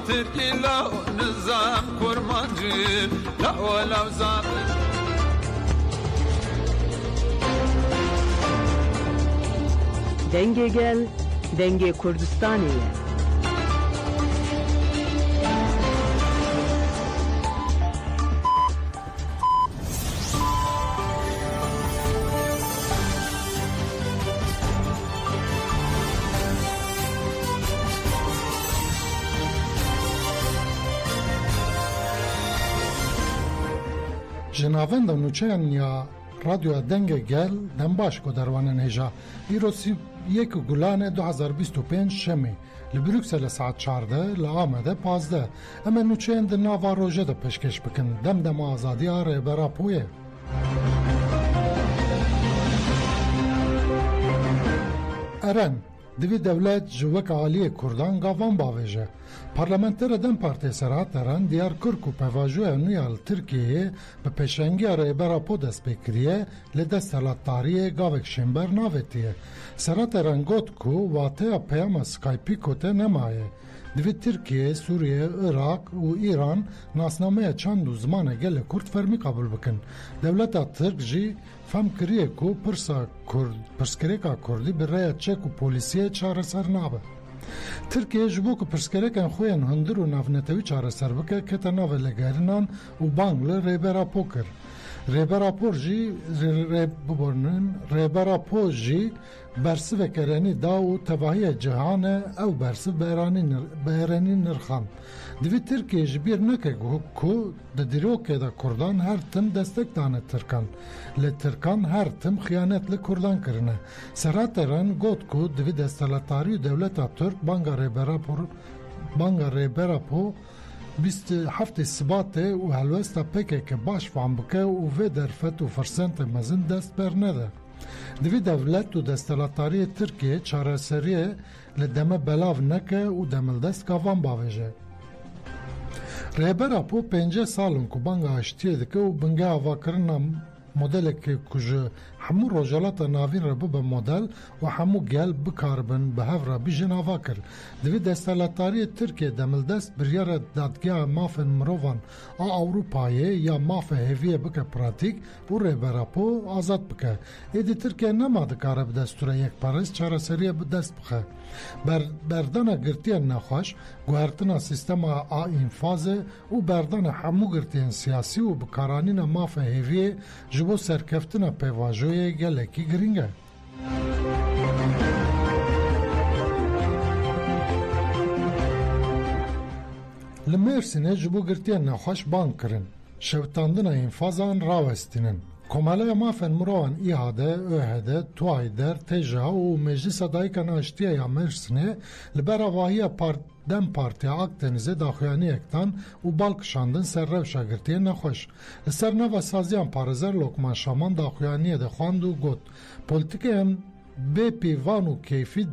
تركي لا نظام كرمانجي لا ولا وزار دنگه گل دنگه کردستانیه. جناوند و نوچهن یا رادیو دنگ گل دنباش کو دروانن هجا ایروسی یک گلانه 2025 شمی لبروکسل ساعت 14 لآمده 15 اما نوچهن د ناوا روژه ده پشکش بکن دم آزادی آره برا پویه ارن دوی دولت جوک عالی کردان گاوان باویجه پارلمانتر دم پارتی سرات دران دیار کرک و پواجوه نویال ترکیه به پیشنگی اره برا پو دست بکریه لدست هلاتاریه گاوک شنبر ناویتیه سرات دران گوت کو واته پیام سکایپی کوته نمایه دوی ترکیه، سوریه، عراق و ایران ناسنامه چند و زمان گل کرد فرمی قبول بکن دولت ترک جی فهم کریه کو پرسکریکا کردی برای چک و پولیسیه چاره سر نابه ترکیه جبو که پرسکریکن خوین هندر و نافنتوی چاره سر بکه که تناوه لگرینان و بانگل ریبرا پوکر ریبرا پور جی برسه وکرانی دا و تباهی جهانه او برسه بیرانی نرخان دوی ترکیه جبیر نکه که ده دیروکه ده کردان هر تم دستک دانه ترکان لترکان هر تم خیانت لکردان کرنه سرات رن گوت که دوی دستالتاری دولت ترک بانگا ریبرا پور 27 سباته و هلوستا پکه که باش فهم بکه و وی درفت و فرسنت مزن دست بر نده دوی دولت و دستالاتاری ترکیه چاره سریه لدمه بلاو نکه و دمل دست کافان باویجه ریبرا پو 5 سالن که بانگا اشتیه دکه و بنگه آوا کرنم مدل که کجا همو روجالات ناوین را به مدل و همو گل بکاربن به هف را بیجن آوا کر دوی دستالاتاری ترکیه دمل دست بریار دادگاه مافن مروان اوروپایه یا ماف هیویه بکه پراتیک و ریبرا پو آزاد بکه ایدی ترکیه نماده کاره به دستوره یک پارس چاره سریه به دست بخه بردان گرتیه نخواش گوهرتنا سیستم انفاظه و بردان همو گرتیه سیاسی و بکارانین ماف هیویه جبو سرکفتنا پیواجوی گلکی گرینگه لمرسینه جبو گرتیه نخواش بانک کرن شوتاندن انفازان راوستینن کماله مافن مروان ایهاده، اوهده، توایدر، تجا و مجلس دایکان اشتیه یا مرسینه لبرا واهی دم پارتی اکتنیزه داخویانی اکتان و بالک شاندن سر رو شاگرتیه نخوش سر نو سازیان پارزر لوکمان شامان داخویانی ده خواند و گوت پولیتیک هم به پیوان و کیفی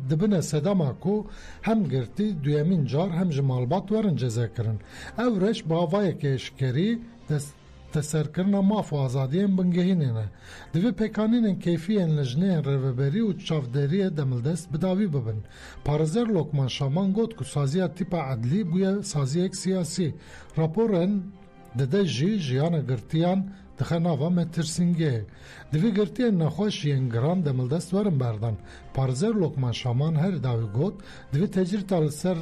دبنه سداما کو هم گرتی دویمین جار هم جمالبات ورن جزه کرن او رش باوای کشکری تسرکرنا ماف و آزادیین بنگهینه دوی پیکانین کیفیین لجنه روبری و چافدری دملدست بداوی ببن پارزر لوکمان شامان گوت که سازی تیپا عدلی بویا سازی یک سیاسی راپورن دده جیان گرتیان دخناوا مترسینگه دوی گرتیان نخوش ینگران دملدست ورن بردن پارزر لوکمان شامان هر داوی گوت دوی تجریت السر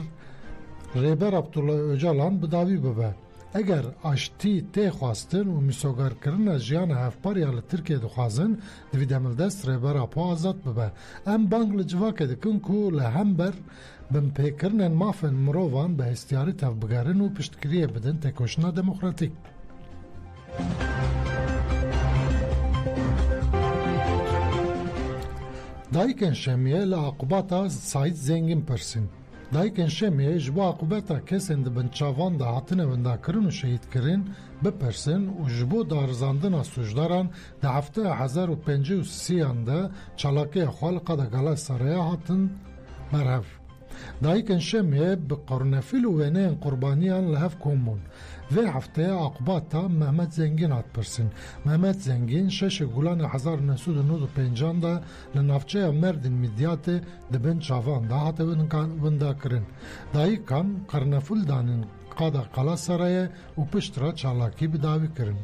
ریبر عبدالله اوجالان بداوی ببه اگر آشتی تی خواستن و میسوگر کردن جیان هفپاری حال ترکیه دخوازن دوی دمل دست ریبرا پا آزاد ببه ام بانگل جواکه دکن که لهم بر بم پیکرنن مافن مروان به استیاری تف بگرن و پشتکریه بدن تکوشنا دموکراتیک دایکن شمیه لعقوباتا سایت زنگین پرسین دایکن شمیه جبو عقوبتا کسین ده بنچاوان ده هاتنه ونده کرن و شهید کرن بپرسن و جبو دارزاندن سوجداران ده هفته 1053 ده چالاکی خالقا ده گله سرایه هاتن مرهف دایکن شمیه به قرنفیل و وینه قربانیان لحف کومون و هفته عقباتا محمد زنگین هات پرسین. محمد زنگین 6 گولان 1995 دا لنافچه مردین میدیات دبن چاوان دا هات وندا کرن. دایکان قرنفیل دانین قادا قلا سرایه و پشترا چالاکی بداوی کرن.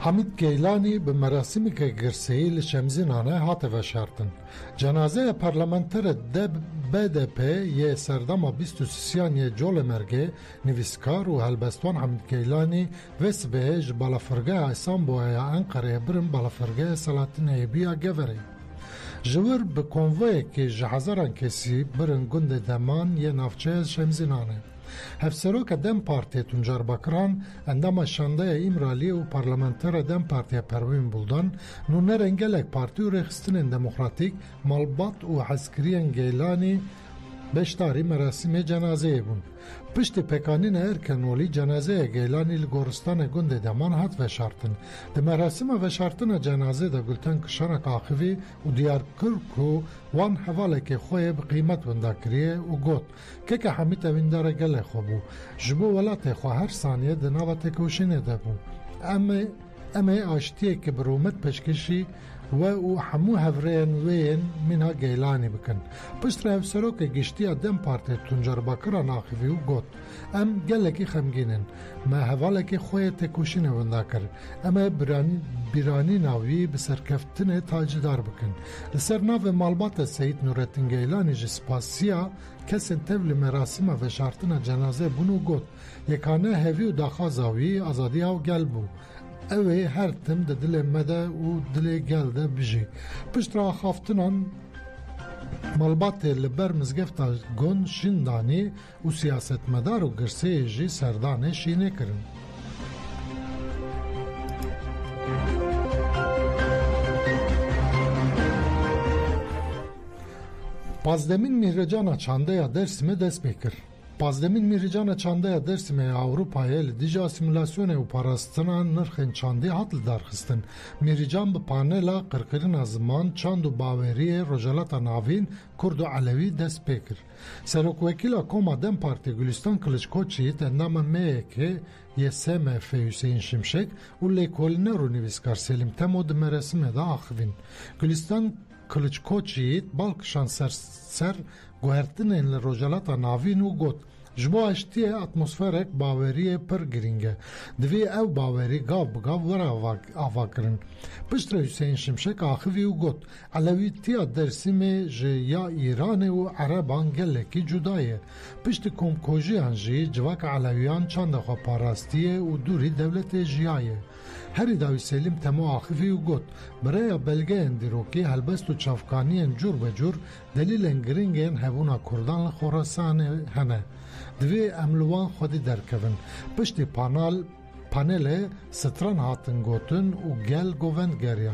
حمید گیلانی به مراسمی که گرسهی لشمزینانه هات و شرطن. جنازه پارلمانتر BDP یه سردما 23 جول مرگه نویسکار و هلبستوان حمید گیلانی و سبهج بالافرگه ایسانبوه انقره برن بالافرگه سلاطین ایبیا گوری. جور به کنوه که جهازاران کسی برن گند دمان یه نافچه شمزینانه. هفسروک دم پارتی تونجار بکران اندام شانده امرالی و پارلمانتر دم پارتی پروین بولدان نونر انگلک پارتی و رخستن دموکراتیک مالبات و عسکری گیلانی بشتاری مراسم جنازه بون. پشت پکانین ارکنولی جنازه گیلانی لگورستان گند دمان هات و شرطن. ده مراسم و شرطن جنازه ده گلتن کشانک آخوی و دیار کرکو وان حواله که خوی بقیمت ونداکریه و گوت که حمیت ونداره گله خوبو. جبو ولات خو هر ثانیه ده نوات کوشینه ده بو. اما آشتیه که برومت پشکشی و حمو هفرین وین منها گیلانی بکن. پشت رهف سروک گشتی دم پارتی تونجار باکران آخوی و گوت ام گلکی خمگینن ما حوالکی خوی تکوشین وندا کر اما بیرانی ناوی بسرکفتن تاجدار بکن. لسر ناو مالبات سید نورتین گیلانی جسپاسیا کسین تول مراسم و شرطن جنازه بونو گوت یکانه هوی و داخازاوی آزادی ها گل بو. اوه هر تم ده دل مده و دل گل ده بجی. پشت را خافتنان مالبات لبر مزگفتا گون شندانی و سیاست مدار و گرسه جی سردانه شینه کرن. پازدمین میرجانا چانده یا درسمه دست بکر. پازدمین میرجان چانده یا درسمه اوروپایه لدیجا سیمولاسیون و پاراستنا نرخین چانده هاتل دارخستن. میرجان به پانیلا قرقرین زمان چاند و باوری رجالت ناوین کرد و علوی دست بکر. سروک وکیل کوما دم پارتی گلستان کلچکوچیت اندام میکه یه سمه حسین شمشک و لیکولینه رو نویسکار سلیم تمود مرسمه دا آخوین. گلستان کلچکوچیت بالکشان سر گوهرتنین لروجالتا ناوین و گوت جبو اشتی اتمسفرک باوری پر گرینگه دوی او باوری گاو بگاو ور آوا کرن. پشت حسین شمشک آخوی و گوت علویتی درسیم جیا ایران و عربان گلکی جدایه. پشت کمکوژی انجی جواک علویان چند خوا پاراستیه و دوری دولت جیایه. هری داوی سلیم تمو آخفی و گوت برای بلگه اندیروکی هلبست و چافکانی جور بجور دلیل انگرینگین هبونا کردان خوراسان هنه. دوی املوان خودی درکون. پشت پانل ستران هاتن گوتن و گل گووند گریا.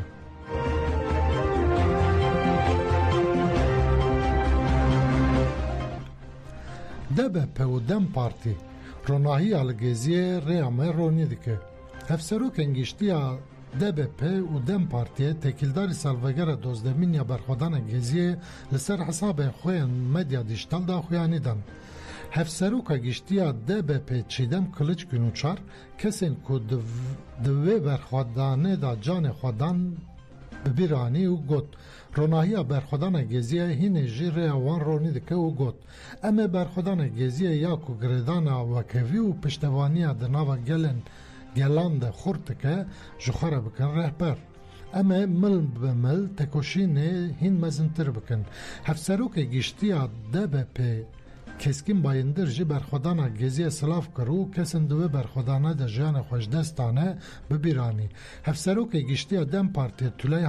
DBP و دم پارتی روناهی الگزیه ریامه رونی دیگه. افسروک انگشتیا DBP و دم پارتی تکیلداری سالوگر دوزدمین یا برخودان گزیه لسر حساب خوین مدیا دیجیتال دا خویانی دن. هفسروک گشتیا DBP چیدم کلچ گنوچار کسین که دوی برخودانه دا جان خودان ببیرانی و گوت روناهی برخودان گزیه هین جیره وان رونی دکه و گوت اما برخودان گزیه یا که گردان وکوی و پشتوانی دناو گلان ده خورد که جخاره بکن رهبر اما مل بمل تکوشینه هین مزنتر بکن. هفسروک گشتیا DBP کسکین بایندر جی برخودانا گزی سلاف کرو کسن دوی برخودانا ده جان خوشدستانه ببیرانی. هفسروک گشتی دم پارتی طولای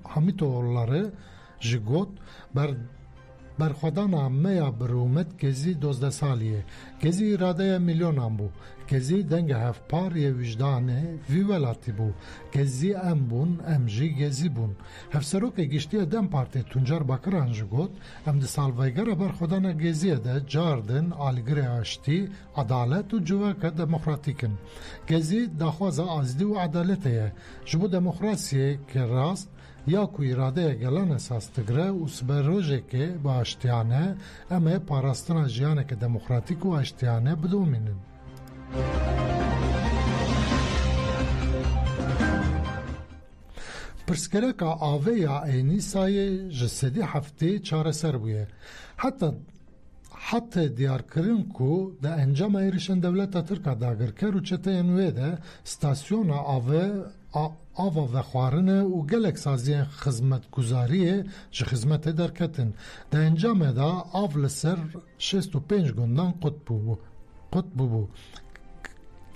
حمیتو اولاره جی گوت بر برخودانا میا برومت گزی 12 سالیه گزی اراده میلیونان بو گزی دنگ هفپار یه وجدانه وی ولاتی بو گزی ام بون ام جی گزی بون هفسروک گشتی دم پارتی تونجار باکران جگوت ام دی سالویگر برخودانا گزیه ده جاردن آلگری آشتی عدالت و جواک دموکراتیکن گزی داخوازه آزدی و عدالتیه جبو دموکراسیه که راست یا کو اراده گلان اساس تگره و سبروژه که با اشتیانه امه پاراستنا جیانه که دموکراتیک و اشتیانه بدومینن. پرسکره که آوه یا اینی سایه جسدی هفته چاره سر بویه. حتی دیار کرن کو ده انجام ایریشن دولت ترکا داگر کرو چته انوه ده ستاسیون آوا و خوارنه و گلک سازی خدمت گزاریه جه خدمت درکتن ده انجام ده آو لسر 65 گندان قطب بو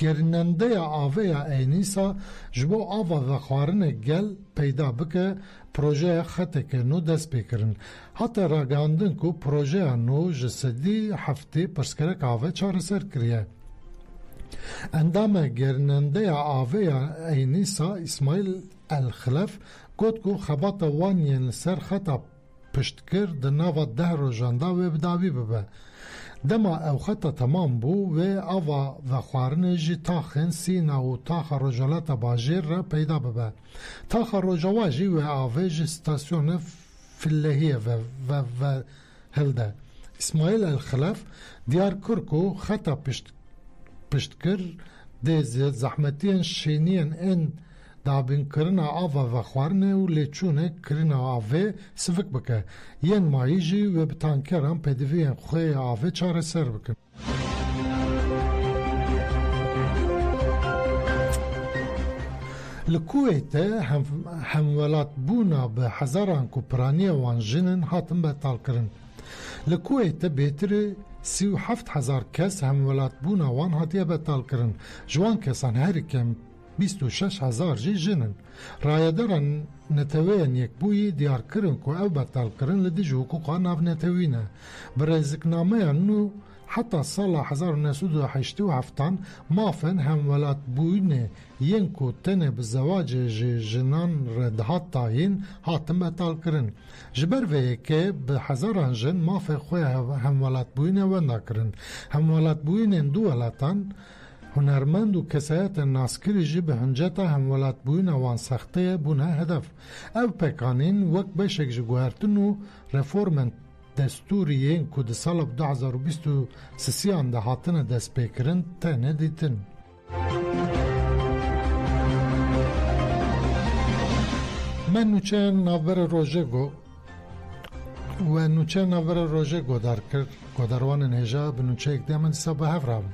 گرننده آوه اینیسا جبو آوا و خوارنه گل پیدا بکه پروژه خطه که نو دست بکرن حتی راگاندن کو پروژه نو جسدی هفته پرسکرک آوه چاره سر کریه اندام گرننده آوه اینیسا اسماعیل الخلف گوت کو خبات وانین سر خطا پشتکر ده ناوا 10 روژانده و بداوی ببه دما او خطا تمام بو و آوا و خوارن جی تاخن سینا و تاخ روژالات باجیر را پیدا ببه تاخ روژواجی و آوه جی ستاسیون فلهیه و هلده اسماعیل الخلف دیار کرکو خطا پشتکر ده زحمتین شینین این دابین کرنا آوا و خوارنه و لیچونه کرنا آوه سفک بکه ین ماییجی و بتانکران پدوین خوی آوه چاره سر بکن لکویت همولات بونا به هزاران کوپرانی وان جنن هاتم بتال کرن لکویت بهتره 37,000 کس همولات بونا وان هاتیه بتال کرن جوان کسان هری کم 26,000 جی جنن رایداران نتوین یک بوی دیار کرن که او بطال کرن لدی جو حقوقا ناف نتوینه برزکنامه نو حتی سال 1987 مافن همولات بوینه ین که تنه بزواج جنان ردهات تاین هاتم بطال کرن جبر وی که به هزاران جن ماف خوی همولات بوینه وندا کرن همولات بوینه دو ولاتان هنرمند و کسایت ناسکری جی به هنجتا همولات بوین وان سخته بونه هدف او پکانین وقت بشک جگوهرتن و رفورمن دستوریین که ده سال 2023 ده هاتن دست پیکرن تنه دیتن من نوچه ناور روژه گو در کرد گودروان نهجا به نوچه اکده من سا به هفرام